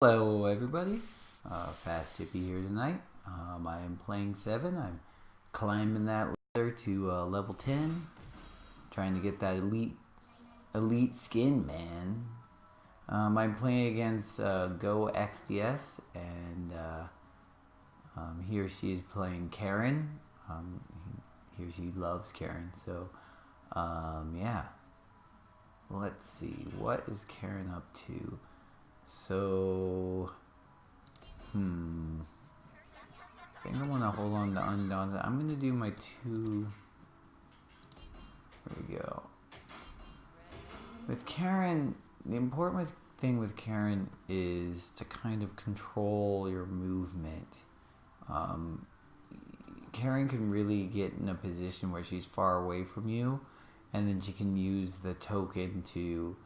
Hello everybody, Fast Tippy here tonight. I am playing 7. I'm climbing that ladder to level 10. Trying to get that elite skin, man. I'm playing against Go XDS, and he or she is playing Karin. He or she loves Karin, so yeah. Let's see, what is Karin up to? So, I think I want to hold on to Undaunted. I'm going to do my 2. There we go. With Karin, the important thing with Karin is to kind of control your movement. Karin can really get in a position where she's far away from you, and then she can use the token to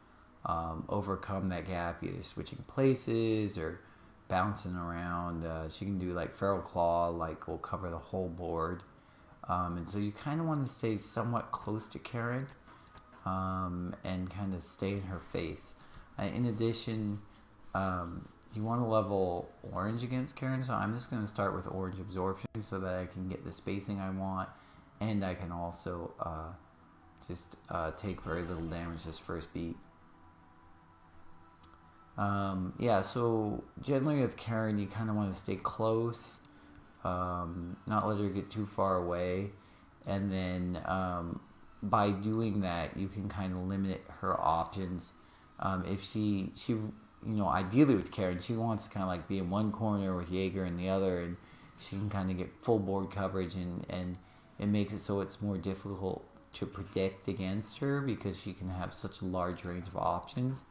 overcome that gap, either switching places or bouncing around. She can do like Feral Claw, like will cover the whole board. And so you kind of want to stay somewhat close to Karin and kind of stay in her face. In addition, you want to level Orange against Karin, so I'm just going to start with Orange Absorption so that I can get the spacing I want, and I can also just take very little damage this first beat. Yeah, so generally with Karin, you kind of want to stay close, not let her get too far away, and then by doing that, you can kind of limit her options. If she, ideally with Karin, she wants to kind of like be in one corner with Jaeger in the other, and she can kind of get full board coverage, and it makes it so it's more difficult to predict against her because she can have such a large range of options.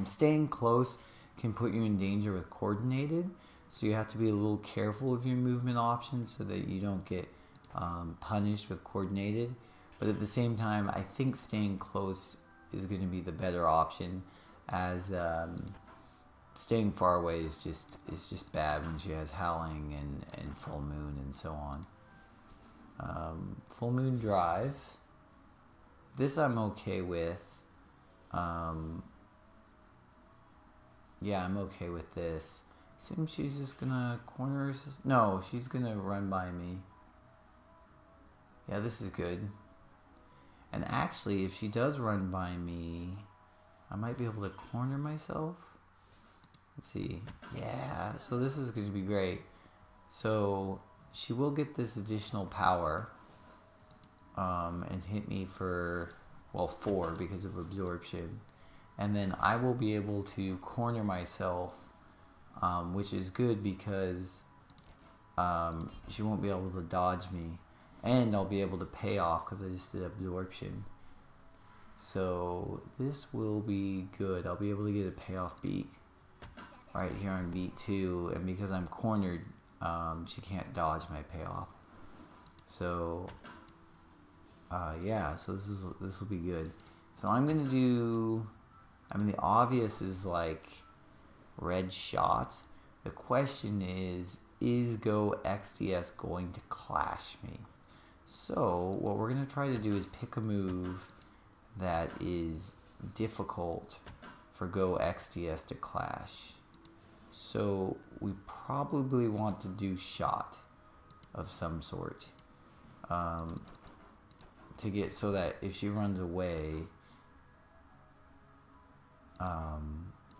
Staying close can put you in danger with coordinated, so you have to be a little careful of your movement options so that you don't get punished with coordinated. But at the same time, I think staying close is going to be the better option, as staying far away is just bad when she has Howling and Full Moon and so on. Full Moon Drive. This I'm okay with. Yeah, I'm okay with this. Seems she's just gonna corner us. No, she's gonna run by me. Yeah, this is good. And actually, if she does run by me, I might be able to corner myself. Let's see. Yeah, so this is going to be great. So she will get this additional power and hit me for, 4 because of absorption. And then I will be able to corner myself, which is good because she won't be able to dodge me. And I'll be able to pay off because I just did absorption. So this will be good. I'll be able to get a payoff beat right here on beat 2. And because I'm cornered, she can't dodge my payoff. So yeah, so this will be good. So I'm going to do... the obvious is like red shot. The question is Go XDS going to clash me? So what we're going to try to do is pick a move that is difficult for Go XDS to clash. So we probably want to do shot of some sort to get so that if she runs away...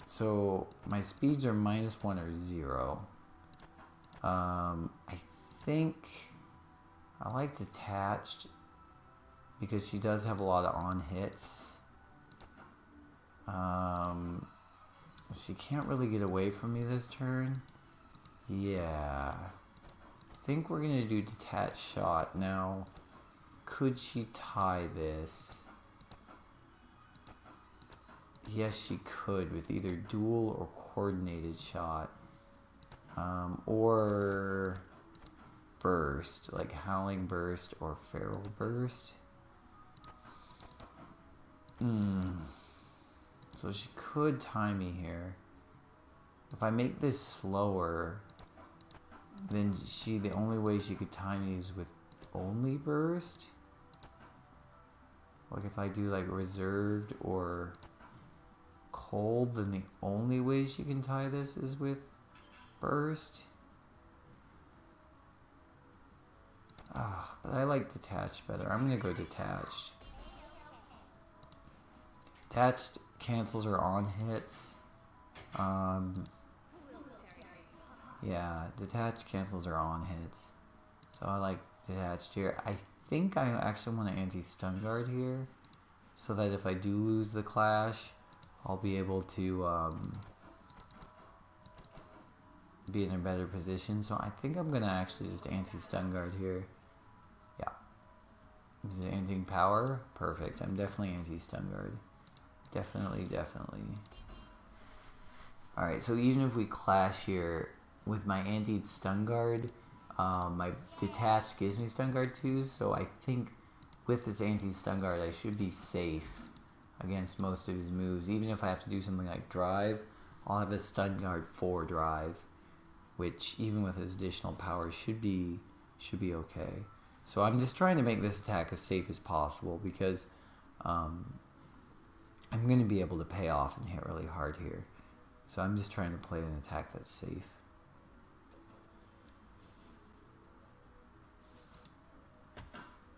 so my speeds are -1 or 0. I think I like detached because she does have a lot of on hits. She can't really get away from me this turn. Yeah, I think we're gonna do detached shot. Now, could she tie this? Yes, she could with either dual or coordinated shot, or burst, like Howling Burst or Feral Burst. So she could tie me here. If I make this slower, then the only way she could tie me is with only burst. Like if I do like reserved or cold, then the only way she can tie this is with burst. But I like detached better. I'm gonna go detached. Detached cancels her on hits. Yeah, detached cancels her on hits. So I like detached here. I think I actually want to anti-stun guard here, so that if I do lose the clash, I'll be able to be in a better position. So I think I'm gonna actually just anti-stun guard here. Yeah. Is it anti-power? Perfect. I'm definitely anti-stun guard. Definitely. Alright, so even if we clash here, with my anti-stun guard, my detached gives me stun guard too, so I think with this anti-stun guard I should be safe against most of his moves. Even if I have to do something like drive, I'll have a stun guard for drive, which even with his additional power should be okay. So I'm just trying to make this attack as safe as possible, because I'm going to be able to pay off and hit really hard here. So I'm just trying to play an attack that's safe.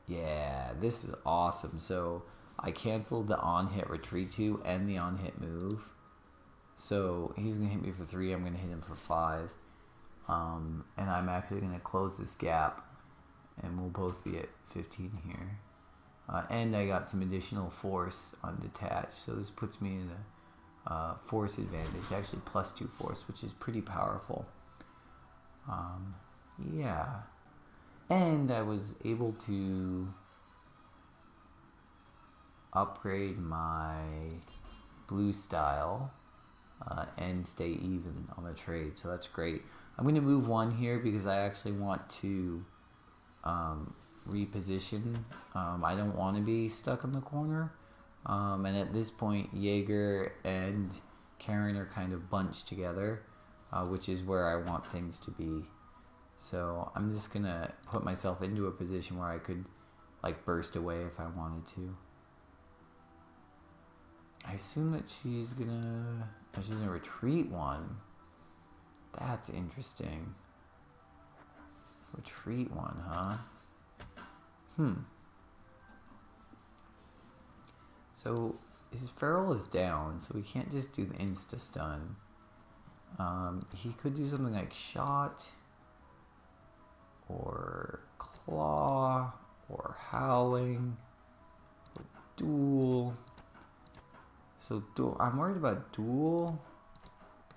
Yeah, this is awesome. So I canceled the on-hit retreat 2 and the on-hit move. So he's going to hit me for 3, I'm going to hit him for 5. And I'm actually going to close this gap, and we'll both be at 15 here. And I got some additional force on detached, so this puts me in a force advantage, actually +2 force, which is pretty powerful. Yeah. And I was able to upgrade my blue style and stay even on the trade, so that's great. I'm going to move 1 here because I actually want to reposition. I don't want to be stuck in the corner. And at this point, Jaeger and Karin are kind of bunched together, which is where I want things to be. So I'm just going to put myself into a position where I could like burst away if I wanted to. I assume that she's gonna retreat 1. That's interesting. Retreat 1, huh? So his feral is down, so we can't just do the insta stun. He could do something like shot, or claw, or howling, or duel. So I'm worried about duel,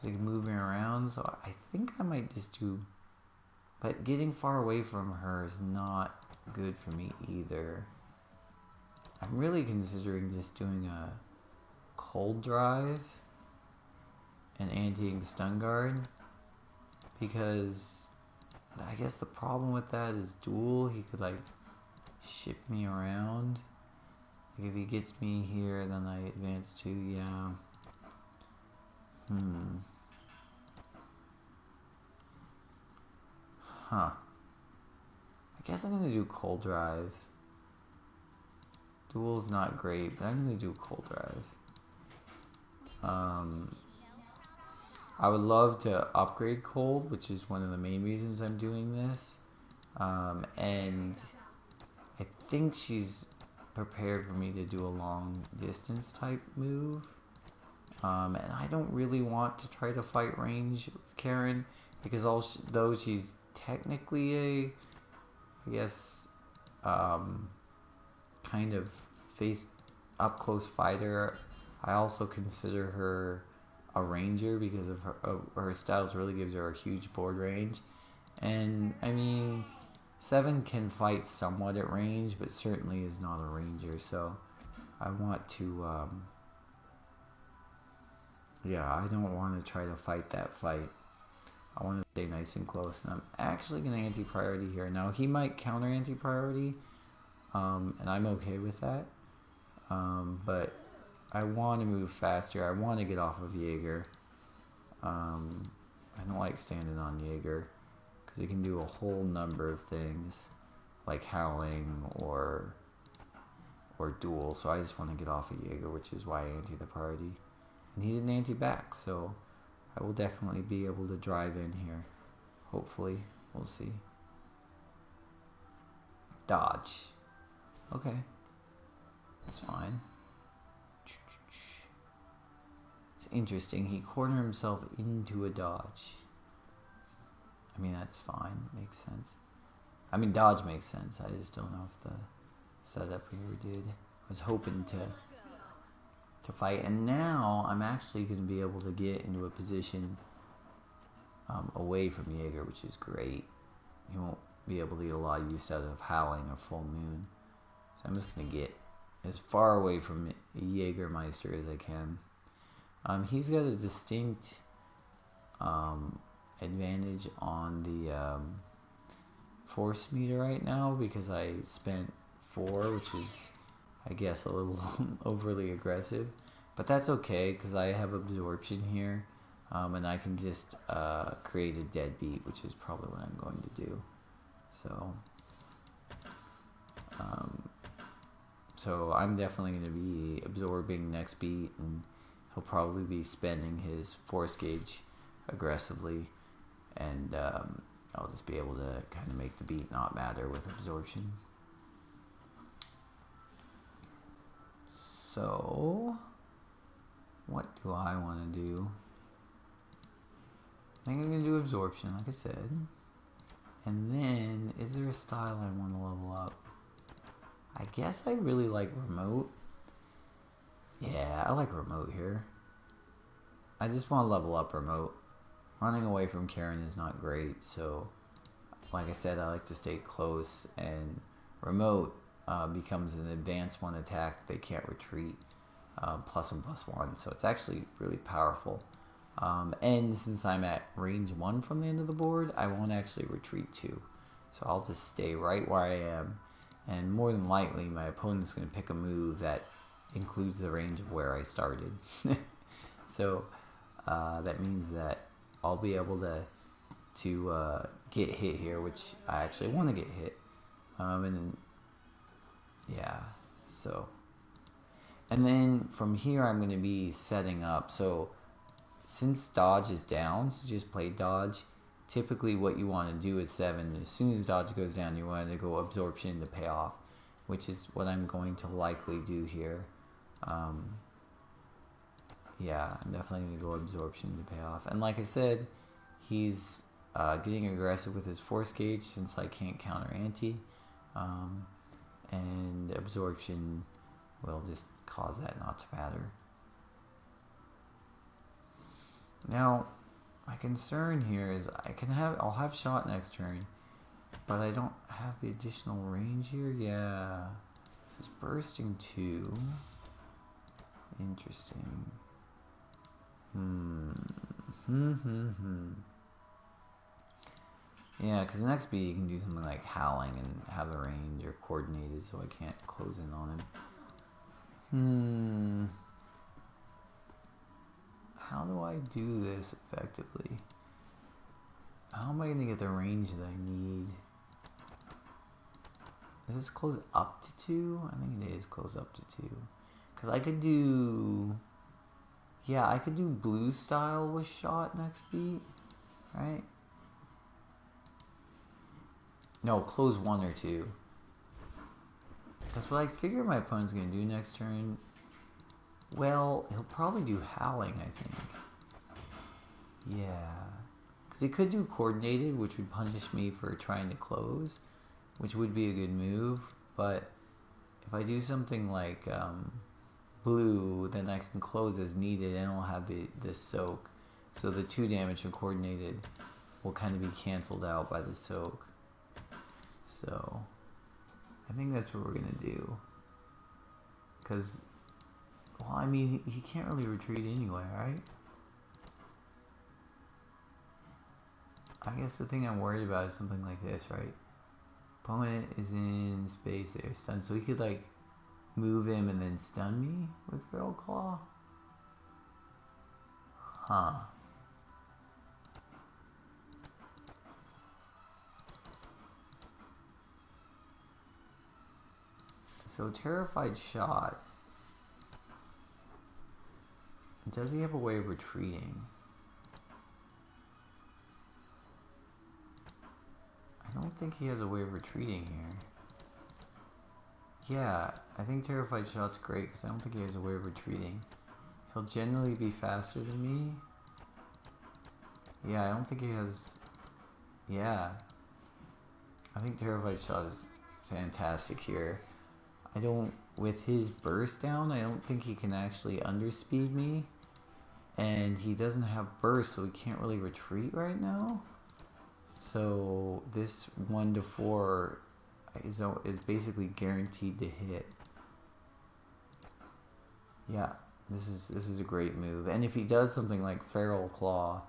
like moving around. So I think I might just do, but getting far away from her is not good for me either. I'm really considering just doing a cold drive and anti-ing stun guard, because I guess the problem with that is duel. He could like shift me around. Like if he gets me here, then I advance 2. Yeah. Huh. I guess I'm gonna do cold drive. Duel's not great, but I'm gonna do cold drive. I would love to upgrade cold, which is one of the main reasons I'm doing this. And I think she's prepared for me to do a long distance type move. And I don't really want to try to fight range with Karin, because though she's technically a, I guess, kind of face up close fighter, I also consider her a ranger because of her styles really gives her a huge board range. And I mean, 7 can fight somewhat at range, but certainly is not a ranger. So I want to I don't want to try to fight that fight. I want to stay nice and close, and I'm actually going to anti-priority here. Now, he might counter anti-priority, and I'm okay with that. But I want to move faster. I want to get off of Jaeger. I don't like standing on Jaeger, because he can do a whole number of things, like howling or duel. So I just want to get off of Jaeger, which is why I anti the priority. And he's an anti-back, so I will definitely be able to drive in here. Hopefully. We'll see. Dodge. Okay. That's fine. It's interesting. He cornered himself into a dodge. I mean, that's fine. Makes sense. I mean, dodge makes sense. I just don't know if the setup here did. I was hoping to fight. And now I'm actually going to be able to get into a position away from Jaeger, which is great. He won't be able to get a lot of use out of howling or full moon. So I'm just going to get as far away from Jägermeister as I can. He's got a distinct advantage on the force meter right now because I spent 4, which is, I guess, a little overly aggressive. But that's okay because I have absorption here. And I can just create a deadbeat, which is probably what I'm going to do. So I'm definitely going to be absorbing next beat, and he'll probably be spending his force gauge aggressively, and I'll just be able to kind of make the beat not matter with absorption. So, what do I want to do? I think I'm going to do absorption, like I said. And then, is there a style I want to level up? I guess I really like remote. Yeah, I like remote here. I just want to level up remote. Running away from Karin is not great, so like I said, I like to stay close, and remote becomes an advanced 1 attack. They can't retreat, +1/+1, so it's actually really powerful. And since I'm at range 1 from the end of the board, I won't actually retreat 2. So I'll just stay right where I am. And more than likely, my opponent's going to pick a move that includes the range of where I started. So that means that I'll be able to get hit here, which I actually want to get hit. And then, yeah, so. And then from here, I'm going to be setting up. So since dodge is down, so just play dodge. Typically what you want to do is 7. As soon as dodge goes down, you want to go absorption to pay off, which is what I'm going to likely do here. Yeah, I'm definitely going to go absorption to pay off. And like I said, he's getting aggressive with his force gauge since I can't counter anti. And absorption will just cause that not to matter. Now, my concern here is I'll have shot next turn, but I don't have the additional range here. Yeah, this is bursting 2. Interesting. Yeah, because the next beat you can do something like howling and have the range or coordinated, so I can't close in on him. How do I do this effectively? How am I going to get the range that I need? Is this close up to 2? I think it is close up to 2. Because I could do... Yeah, I could do blue style with shot next beat, right? No, close 1 or 2. That's what I figure my opponent's going to do next turn. Well, he'll probably do howling, I think. Yeah. Because he could do coordinated, which would punish me for trying to close, which would be a good move. But if I do something like blue, then I can close as needed and I'll have the soak. So the 2 damage from coordinated will kind of be canceled out by the soak. So I think that's what we're going to do. Because, well, I mean, he can't really retreat anyway, right? I guess the thing I'm worried about is something like this, right? Opponent is in space there, stunned. So he could, like, move him and then stun me with Feral Claw? Huh. So Terrified Shot Does he have a way of retreating? I don't think he has a way of retreating here. Yeah, I think Terrified Shot's great because I don't think he has a way of retreating. He'll generally be faster than me. Yeah, I don't think he has... Yeah. I think Terrified Shot is fantastic here. I don't... With his burst down, I don't think he can actually underspeed me. And he doesn't have burst, so he can't really retreat right now. So this 1 to 4 is basically guaranteed to hit. Yeah, this is a great move. And if he does something like Feral Claw,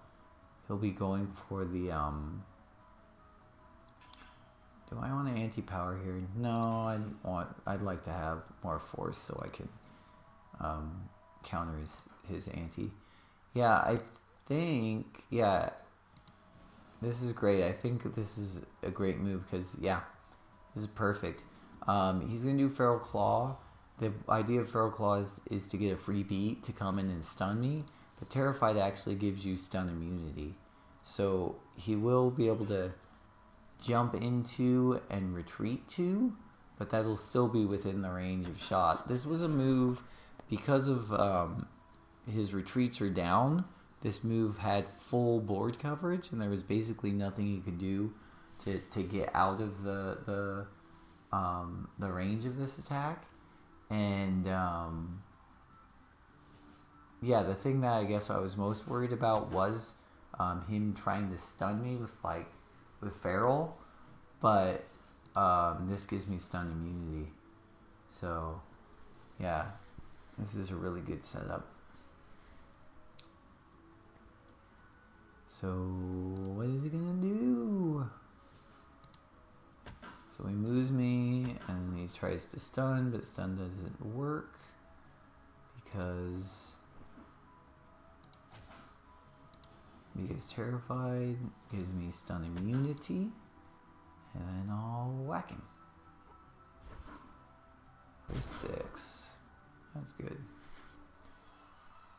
he'll be going for the Do I want an anti-power here? No, I'd like to have more force so I can counter his anti. Yeah, I think, yeah, this is great. I think this is a great move because, yeah, this is perfect. He's going to do Feral Claw. The idea of Feral Claw is to get a free beat to come in and stun me. But Terrified actually gives you stun immunity. So he will be able to jump into and retreat to, but that'll still be within the range of shot. This was a move, because of his retreats are down, this move had full board coverage, and there was basically nothing you could do to get out of the range of this attack. And yeah, the thing that I guess I was most worried about was him trying to stun me with Feral, but this gives me stun immunity. So yeah, this is a really good setup. So what is he gonna do? So he moves me, and then he tries to stun, but stun doesn't work because Terrified gives me stun immunity, and then I'll whack him for 6. That's good.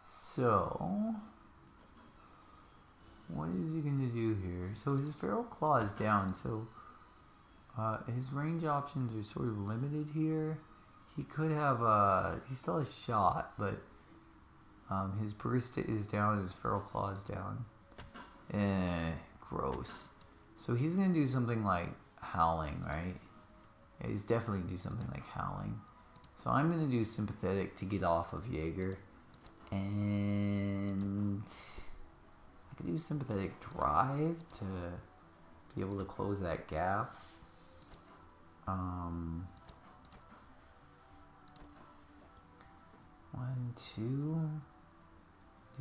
So what is he gonna do here? So his Feral Claw is down, so his range options are sort of limited here. He could have he still has shot, but his burst is down, his Feral Claw is down. Gross. So he's gonna do something like Howling, right? Yeah, he's definitely gonna do something like Howling. So I'm gonna do Sympathetic to get off of Jaeger, and I could do Sympathetic Drive to be able to close that gap. 1, 2,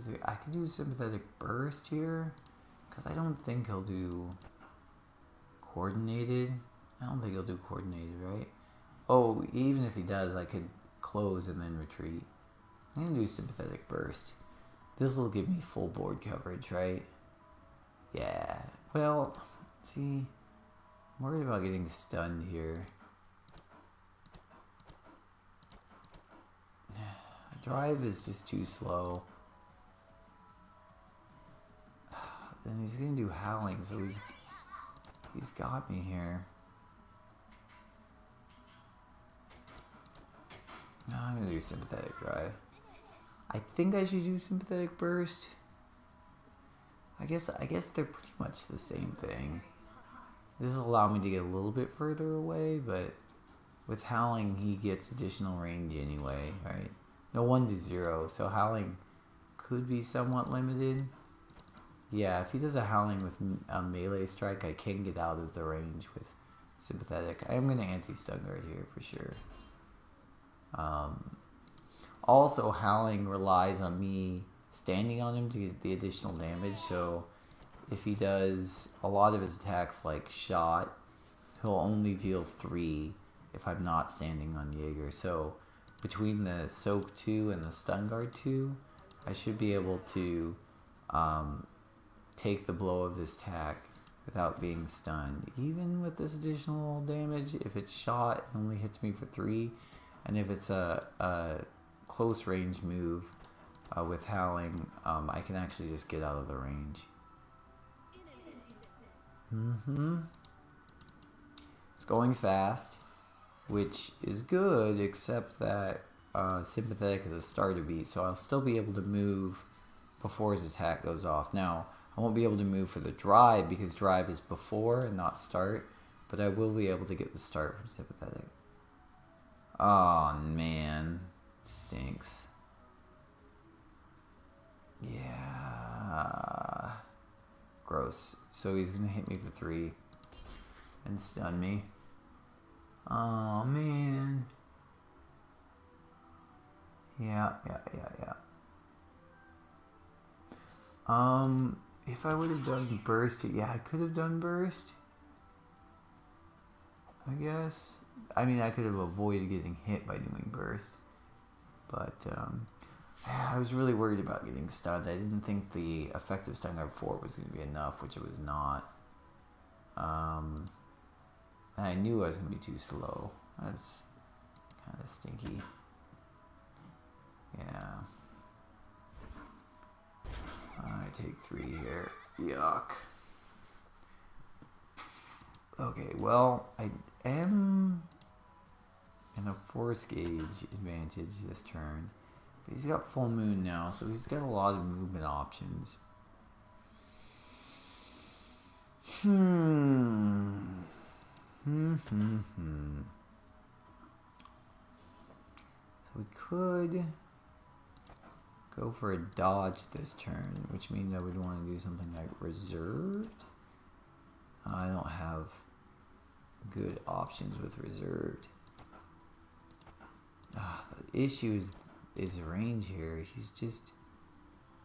3. I could do Sympathetic Burst here, because I don't think he'll do Coordinated. I don't think he'll do Coordinated, right? Oh, even if he does, I could close and then retreat. I'm going to do Sympathetic Burst. This will give me full board coverage, right? Yeah. Well, see, I'm worried about getting stunned here. Drive is just too slow. Then he's gonna do Howling, so he's got me here. No, I'm gonna do Sympathetic Drive. I think I should do Sympathetic Burst. I guess they're pretty much the same thing. This will allow me to get a little bit further away, but with Howling he gets additional range anyway, right? No, 1 to 0, so Howling could be somewhat limited. Yeah, if he does a Howling with a melee strike, I can get out of the range with Sympathetic. I am going to anti-stun guard here for sure. Also, Howling relies on me standing on him to get the additional damage, so if he does a lot of his attacks like Shot, he'll only deal 3 if I'm not standing on Jaeger. So between the Soak 2 and the Stun Guard 2, I should be able to take the blow of this attack without being stunned. Even with this additional damage, if it's Shot, it only hits me for 3, and if it's a close range move, with Howling, I can actually just get out of the range. It's going fast, which is good, except that Sympathetic is a starter beat, so I'll still be able to move before his attack goes off. Now, I won't be able to move for the Drive, because Drive is before and not start, but I will be able to get the start from Sympathetic. Oh, man. Stinks. Yeah. Gross. So he's going to hit me for 3 and stun me. Oh, man. Yeah. If I would have done burst, yeah, I could have done burst. I guess. I mean, I could have avoided getting hit by doing burst. But, I was really worried about getting stunned. I didn't think the effective stun guard 4 was going to be enough, which it was not. And I knew I was going to be too slow. That's kind of stinky. Yeah. I take 3 here. Yuck. Okay, well, I am in a force gauge advantage this turn. But he's got full moon now, so he's got a lot of movement options. So we could go for a dodge this turn, which means I would want to do something like reserved. I don't have good options with reserved. The issue is range here. He's just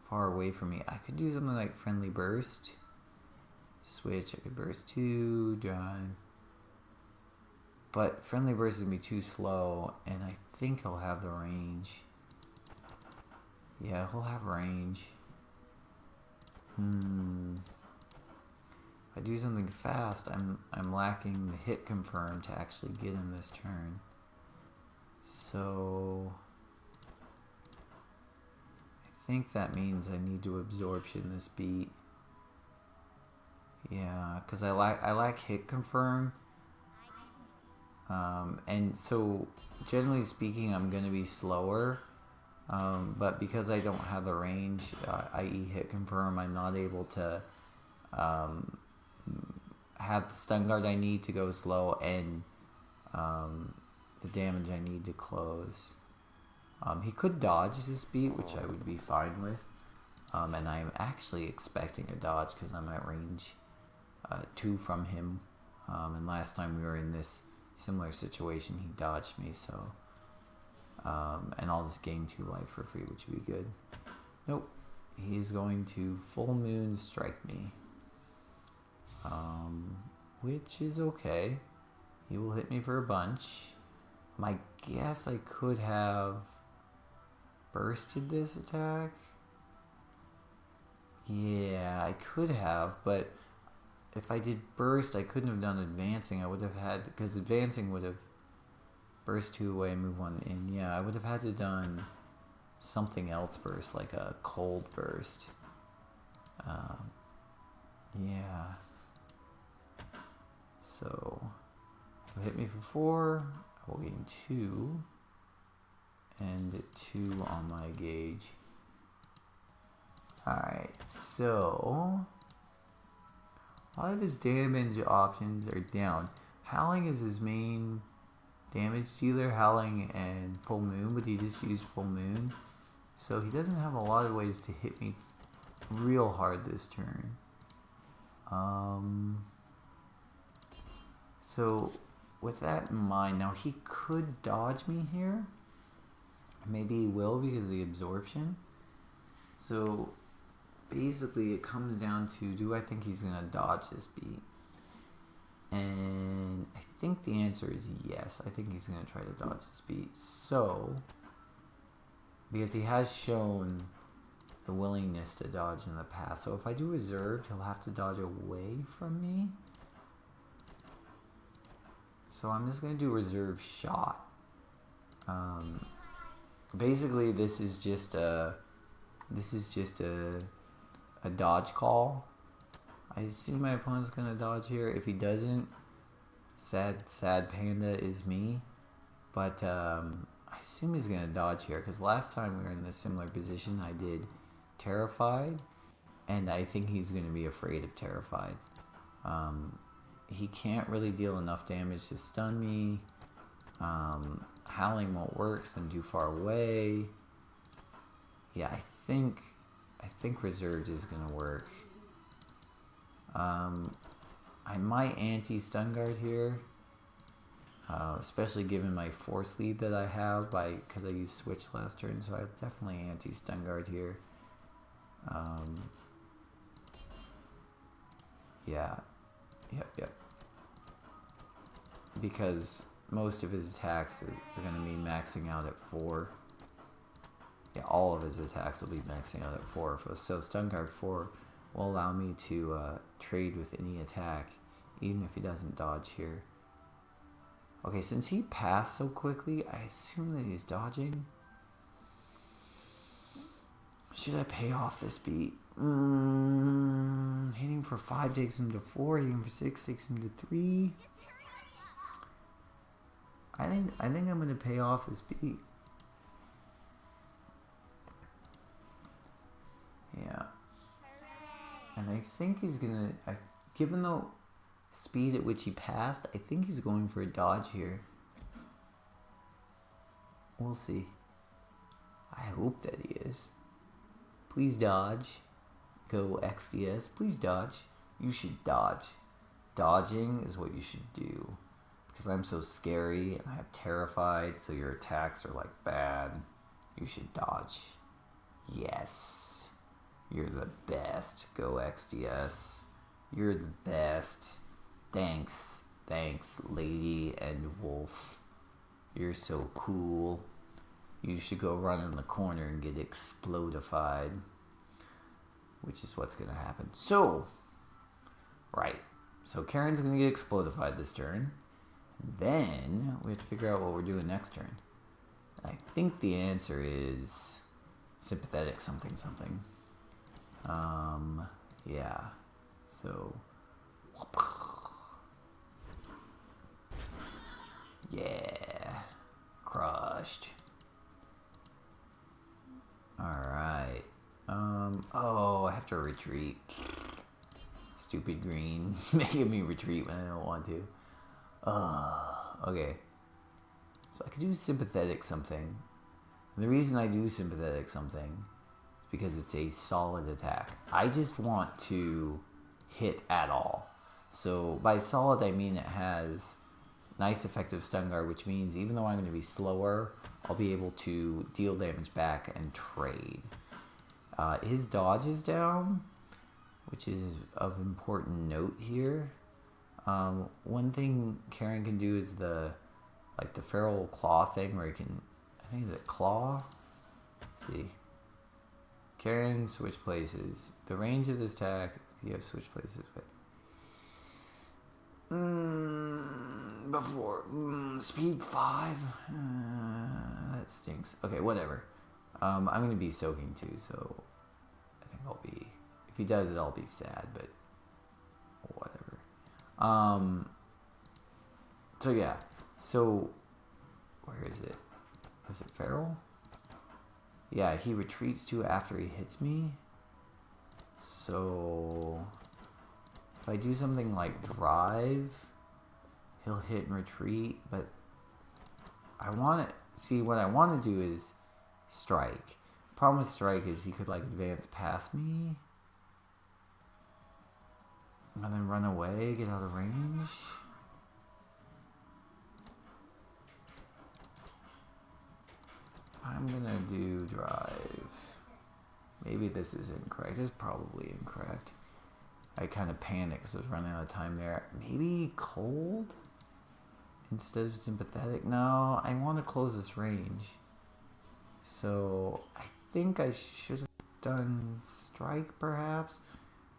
far away from me. I could do something like friendly burst. Switch, I could burst 2, drive. But friendly burst is going to be too slow, and I think he'll have the range. Yeah, he'll have range. If I do something fast, I'm lacking the hit confirm to actually get him this turn. So I think that means I need to absorption this beat. Yeah, because I lack hit confirm. And so generally speaking, I'm gonna be slower. But because I don't have the range, i.e. hit confirm, I'm not able to have the stun guard I need to go slow and the damage I need to close. He could dodge this beat, which I would be fine with. And I'm actually expecting a dodge because I'm at range 2 from him. And last time we were in this similar situation, he dodged me, so... and I'll just gain 2 life for free, which would be good. Nope. He's going to full moon strike me. Which is okay. He will hit me for a bunch. My guess I could have bursted this attack. Yeah, I could have, but if I did burst, I couldn't have done advancing. I would have had, because advancing would have burst 2 away and move 1 in. Yeah, I would have had to done something else burst, like a cold burst. Yeah. So, if you hit me for 4, I will gain 2. And 2 on my gauge. Alright, so... a lot of his damage options are down. Howling is his main damage dealer, Howling and Full Moon, but he just used Full Moon. So he doesn't have a lot of ways to hit me real hard this turn. So with that in mind, now he could dodge me here. Maybe he will because of the absorption. So basically it comes down to, do I think he's going to dodge this beat? And I think the answer is yes. I think he's going to try to dodge this beat. So, because he has shown the willingness to dodge in the past. So if I do reserved, he'll have to dodge away from me. So I'm just going to do reserve shot. Basically, this is just a This is just a dodge call. I assume my opponent's gonna dodge here. If he doesn't, sad panda is me. But I assume he's gonna dodge here because last time we were in a similar position, I did terrified, and I think he's gonna be afraid of terrified. He can't really deal enough damage to stun me. Howling won't work because I'm too far away. Yeah, I think reserved is gonna work. I might anti-stun guard here, especially given my force lead that I have because I used switch last turn, so I definitely anti-stun guard here. Yeah, yep. Because most of his attacks are going to be maxing out at 4. Yeah, all of his attacks will be maxing out at 4. So stun guard 4 will allow me to trade with any attack, even if he doesn't dodge here. Okay, since he passed so quickly, I assume that he's dodging. Should I pay off this beat? Hitting for 5 takes him to 4, hitting for 6 takes him to 3. I think I'm gonna pay off this beat. Yeah. And I think he's gonna, given the speed at which he passed, I think he's going for a dodge here. We'll see. I hope that he is. Please dodge. Go XDS. Please dodge. You should dodge. Dodging is what you should do. Because I'm so scary and I have terrified, so your attacks are like bad. You should dodge. Yes. You're the best. Go XDS. You're the best. Thanks. Thanks, lady and wolf. You're so cool. You should go run in the corner and get explodified. Which is what's going to happen. So, right. So Karen's going to get explodified this turn. Then we have to figure out what we're doing next turn. I think the answer is sympathetic something. Yeah. So, yeah, crushed. All right. Oh, I have to retreat. Stupid green, making me retreat when I don't want to. Okay. So I could do sympathetic something. And the reason I do sympathetic something is because it's a solid attack. I just want to hit at all. So by solid, I mean it has nice effective stun guard, which means even though I'm going to be slower, I'll be able to deal damage back and trade. His dodge is down, which is of important note here. One thing Karin can do is the feral claw thing where he can, I think it's a claw. Let's see. Karin switch places. The range of this attack, you have switch places, but before speed 5. That stinks. Okay, whatever. I'm gonna be soaking too, so I think I'll be. If he does it, I'll be sad, but whatever. So yeah. So where is it? Is it feral? Yeah, he retreats to after he hits me. So if I do something like drive, he'll hit and retreat, but I want to see what I want to do is strike. Problem with strike is he could like advance past me and then run away, get out of range. I'm gonna do drive. Maybe this is incorrect. It's probably incorrect. I kind of panicked because I was running out of time there. Maybe cold instead of sympathetic. No, I want to close this range. So I think I should have done strike perhaps.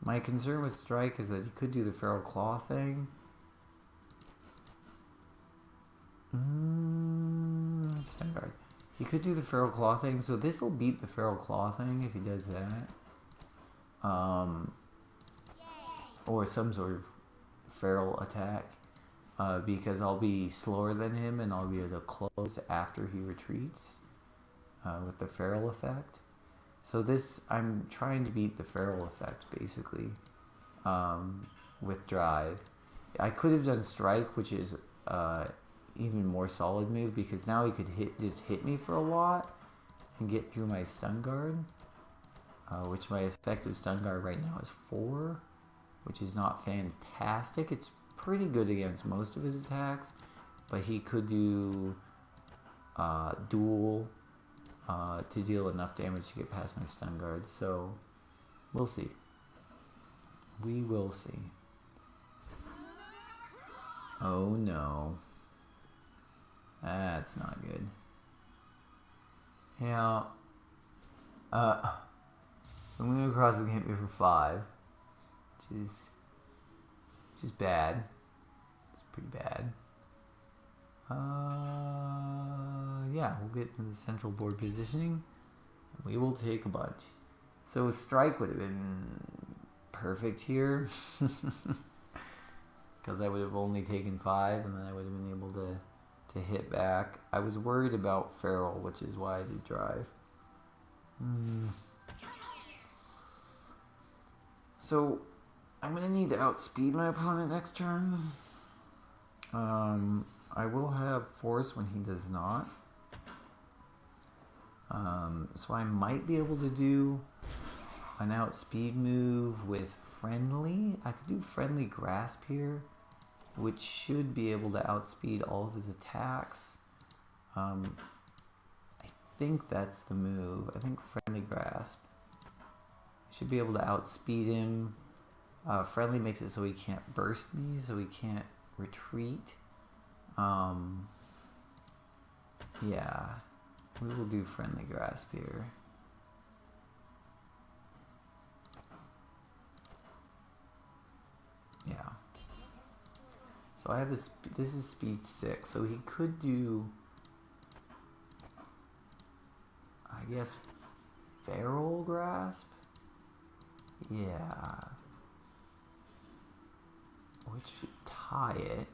My concern with strike is that you could do the feral claw thing. Stun guard. He could do the Feral Claw thing, so this will beat the Feral Claw thing if he does that. Or some sort of feral attack. Because I'll be slower than him and I'll be able to close after he retreats. With the feral effect. So this, I'm trying to beat the feral effect, basically. With drive. I could have done strike, which is even more solid move, because now he could just hit me for a lot and get through my stun guard, which my effective stun guard right now is 4, which is not fantastic. It's pretty good against most of his attacks, but he could do duel to deal enough damage to get past my stun guard, so we'll see. We will see. Oh no. That's not good. Yeah. I'm gonna cross and hit me for 5. Which is bad. It's pretty bad. Yeah, we'll get to the central board positioning. We will take a bunch. So strike would have been perfect here. Because I would have only taken 5 and then I would have been able to hit back. I was worried about feral, which is why I did drive. So I'm going to need to outspeed my opponent next turn. I will have force when he does not. So I might be able to do an outspeed move with friendly. I could do friendly grasp here, which should be able to outspeed all of his attacks. I think that's the move. I think friendly grasp. Should be able to outspeed him. Friendly makes it so he can't burst me, so he can't retreat. Yeah, we will do friendly grasp here. Yeah. So I have this is speed 6, so he could do, I guess, feral grasp? Yeah. Which should tie it.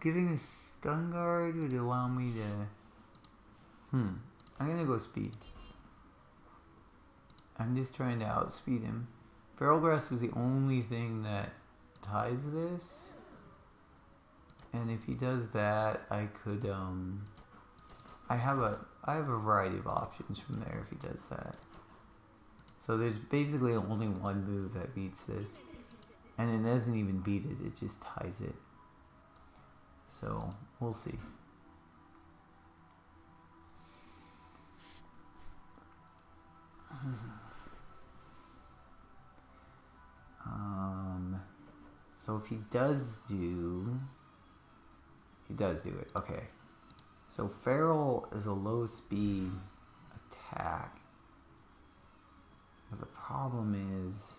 Giving a stun guard would allow me to... I'm gonna go speed. I'm just trying to outspeed him. Feral grasp was the only thing that ties this. And if he does that, I could, I have a variety of options from there if he does that. So there's basically only one move that beats this. And it doesn't even beat it, it just ties it. So, we'll see. So if he does do it. Okay. So feral is a low speed attack. But the problem is...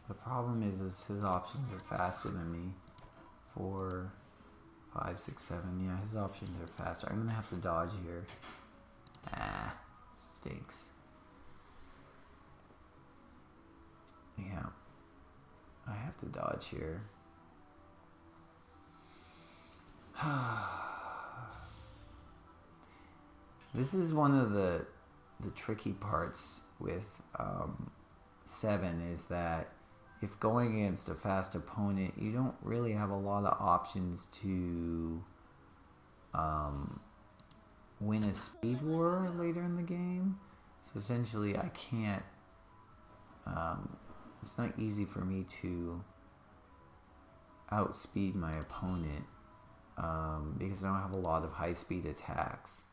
The problem is his options are faster than me. 4, 5, 6, 7. Yeah, his options are faster. I'm gonna have to dodge here. Ah, stinks. Yeah, I have to dodge here. This is one of the tricky parts with 7 is that if going against a fast opponent, you don't really have a lot of options to win a speed war later in the game. So essentially I can't, it's not easy for me to outspeed my opponent because I don't have a lot of high speed attacks.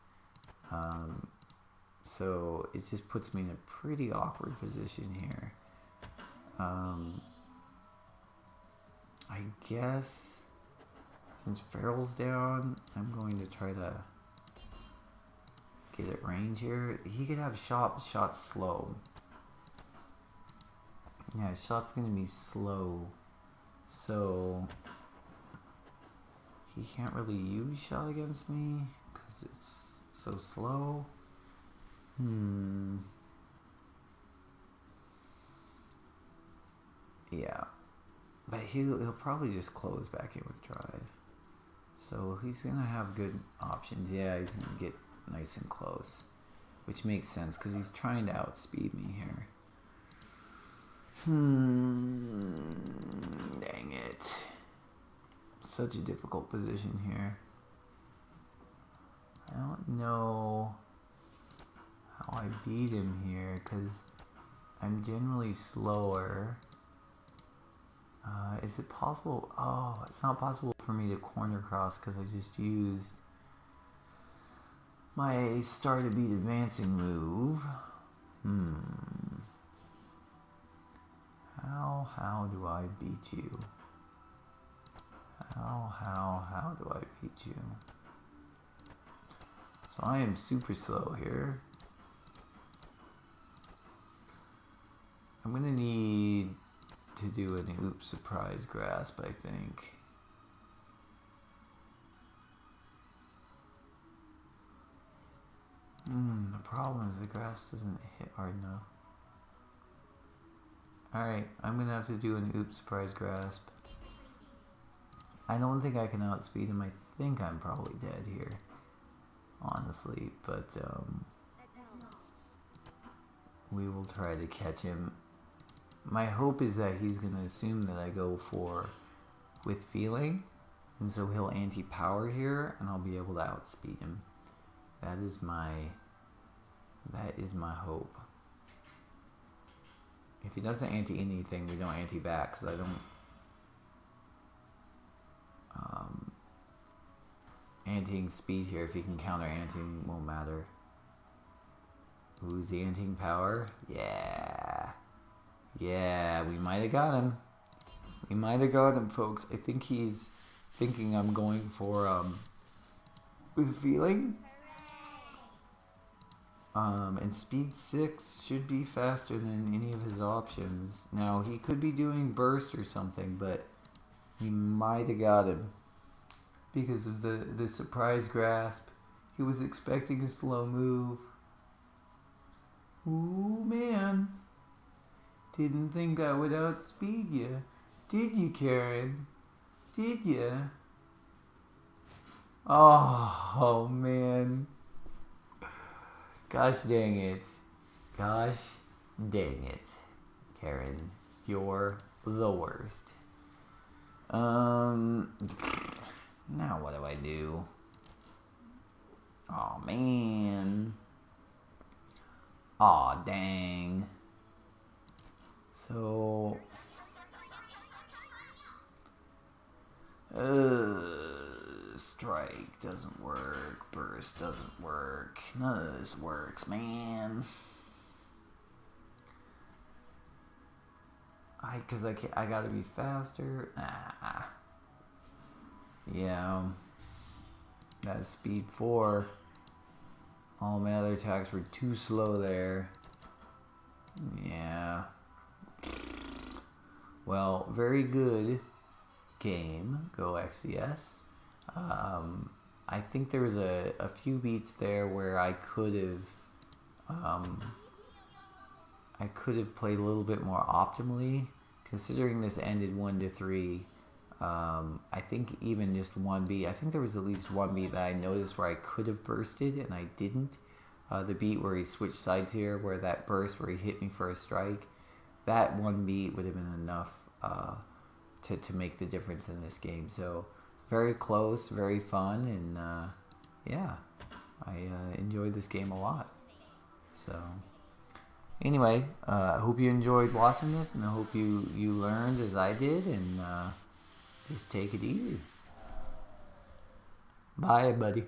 So it just puts me in a pretty awkward position here. I guess since Feral's down, I'm going to try to get at range here. He could have shot's slow. Yeah, shot's gonna be slow. So he can't really use shot against me because it's so slow. Yeah. But he'll probably just close back in with drive. So he's going to have good options. Yeah, he's going to get nice and close. Which makes sense because he's trying to outspeed me here. Dang it. Such a difficult position here. I don't know how I beat him here because I'm generally slower. Is it possible? Oh, it's not possible for me to corner cross because I just used my start to beat advancing move. How do I beat you? How do I beat you? So I am super slow here. I'm gonna need to do an oops surprise grasp, I think. The problem is the grasp doesn't hit hard enough. Alright, I'm gonna have to do an oops surprise grasp. I don't think I can outspeed him. I think I'm probably dead here, honestly, but we will try to catch him. My hope is that he's going to assume that I go for with feeling, and so he'll anti-power here, and I'll be able to outspeed him. That is my hope. If he doesn't anti anything, we don't anti back, because I don't antiing speed here. If he can counter antiing, won't matter. Who's the antiing power? Yeah, we might have got him. We might have got him, folks. I think he's thinking I'm going for with feeling. And speed 6 should be faster than any of his options. Now, he could be doing burst or something, but we might have got him because of the surprise grasp. He was expecting a slow move. Ooh, man. Didn't think I would outspeed you. Did you, Karin? Did you? Oh, man. Gosh dang it. Gosh dang it. Karin, you're the worst. Now what do I do? Oh, man. Aw, dang. So... strike doesn't work. Burst doesn't work. None of this works, man. I gotta be faster. Yeah. That's speed 4. All my other attacks were too slow there. Yeah. Well, very good game. Go XCS. I think there was a few beats there where I could have played a little bit more optimally, considering this ended 1-3. I think even just one beat. I think there was at least one beat that I noticed where I could have bursted and I didn't. The beat where he switched sides here, where that burst where he hit me for a strike, that one beat would have been enough to make the difference in this game. So very close, very fun, and yeah, I enjoyed this game a lot. So anyway, I hope you enjoyed watching this, and I hope you learned as I did, and just take it easy. Bye, buddy.